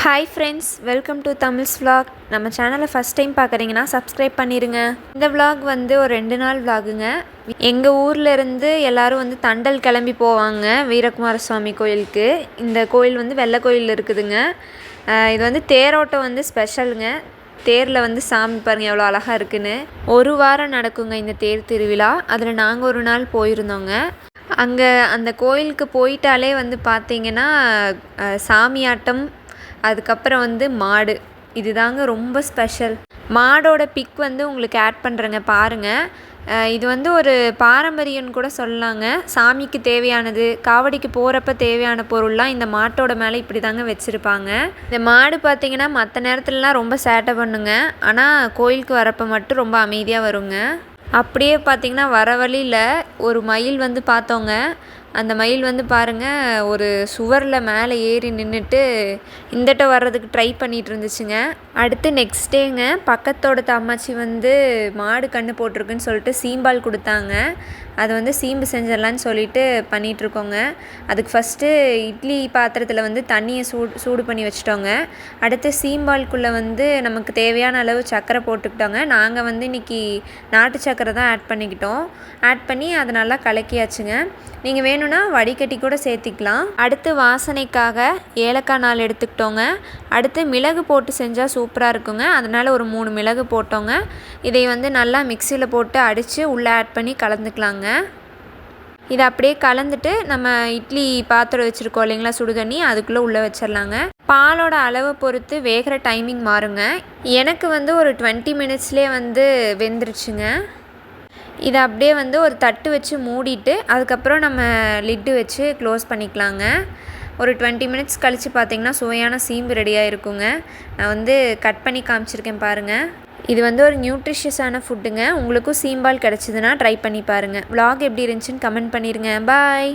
Hi friends, welcome to Tamils vlog. நம்ம சேனலை first time பார்க்குறீங்கன்னா சப்ஸ்கிரைப் பண்ணிடுங்க. இந்த விலாக் வந்து ஒரு 2 நாள் விலாகுங்க. எங்கள் ஊரில் இருந்து எல்லோரும் வந்து தண்டல் கிளம்பி போவாங்க வீரகுமார சுவாமி கோயிலுக்கு. இந்த கோயில் வந்து வெள்ளை கோயில் இருக்குதுங்க. இது வந்து தேரோட்டம் வந்து ஸ்பெஷலுங்க. தேரில் வந்து சாமி பாருங்கள் எவ்வளோ அழகாக இருக்குதுன்னு. ஒரு வாரம் நடக்குங்க இந்த தேர் திருவிழா. அதில் நாங்கள் ஒரு நாள் போயிருந்தோங்க. அங்கே அந்த கோயிலுக்கு போயிட்டாலே வந்து பார்த்திங்கன்னா சாமியாட்டம், அதுக்கப்புறம் வந்து மாடு, இதுதாங்க ரொம்ப ஸ்பெஷல். மாடோட பிக் வந்து உங்களுக்கு ஆட் பண்ணுறேங்க பாருங்கள். இது வந்து ஒரு பாரம்பரியம்னு கூட சொல்லலாங்க. சாமிக்கு தேவையானது, காவடிக்கு போகிறப்ப தேவையான பொருள்லாம் இந்த மாட்டோட மேலே இப்படி தாங்க வச்சுருப்பாங்க. இந்த மாடு பார்த்திங்கன்னா மற்ற நேரத்துலலாம் ரொம்ப சேட்டை பண்ணுங்க, ஆனால் கோயிலுக்கு வரப்போ மட்டும் ரொம்ப அமைதியாக வருங்க. அப்படியே பார்த்திங்கன்னா வர வழியில் ஒரு மயில் வந்து பார்த்தோங்க. அந்த மயில் வந்து பாருங்கள், ஒரு சுவரில் மேலே ஏறி நின்றுட்டு இந்தட்ட வர்றதுக்கு ட்ரை பண்ணிகிட்டு இருந்துச்சுங்க. அடுத்து நெக்ஸ்ட் டேங்க பக்கத்தோட தம்மாச்சி வந்து மாடு கன்று போட்டிருக்குன்னு சொல்லிட்டு சீம்பால் கொடுத்தாங்க. அதை வந்து சீம்பு செஞ்சிடலான்னு சொல்லிட்டு பண்ணிகிட்ருக்கோங்க. அதுக்கு ஃபஸ்ட்டு இட்லி பாத்திரத்தில் வந்து தண்ணியை சூடு பண்ணி வச்சுட்டோங்க. அடுத்து சீம்பால்குள்ளே வந்து நமக்கு தேவையான அளவு சர்க்கரை போட்டுக்கிட்டோங்க. நாங்கள் வந்து இன்றைக்கி நாட்டு சர்க்கரை தான் ஆட் பண்ணிக்கிட்டோம். ஆட் பண்ணி அதை நல்லா கலக்கியாச்சுங்க. நீங்கள் வேணும்னா வடிகட்டி கூட சேர்த்திக்கலாம். அடுத்து வாசனைக்காக ஏலக்காய் 4 எடுத்துக்கிட்டோங்க. அடுத்து மிளகு போட்டு செஞ்சால் சூப்பராக இருக்குங்க. அதனால் ஒரு 3 மிளகு போட்டோங்க. இதை வந்து நல்லா மிக்சியில் போட்டு அடித்து உள்ளே ஆட் பண்ணி கலந்துக்கலாங்க. இதை அப்படியே கலந்துட்டு நம்ம இட்லி பாத்திரம் வச்சுருக்கோம் இல்லைங்களா, சுடு தண்ணி, அதுக்குள்ளே உள்ளே வச்சிடலாங்க. பாலோட அளவை பொறுத்து வேகிற டைமிங் மாறுங்க. எனக்கு வந்து ஒரு 20 மினிட்ஸ்லேயே வந்து வெந்துருச்சுங்க. இதை அப்படியே வந்து ஒரு தட்டு வச்சு மூடிட்டு அதுக்கப்புறம் நம்ம லிட்டு வச்சு க்ளோஸ் பண்ணிக்கலாங்க. ஒரு 20 மினிட்ஸ் கழித்து பார்த்திங்கன்னா சுவையான சீம்பு ரெடியாக இருக்குங்க. நான் வந்து கட் பண்ணி காமிச்சிருக்கேன் பாருங்கள். இது வந்து ஒரு நியூட்ரிஷியஸான ஃபுட்டுங்க. உங்களுக்கும் சீம்பால் கிடச்சிதுன்னா ட்ரை பண்ணி பாருங்கள். விலாக் எப்படி இருந்துச்சுன்னு கமெண்ட் பண்ணிடுங்க. பாய்.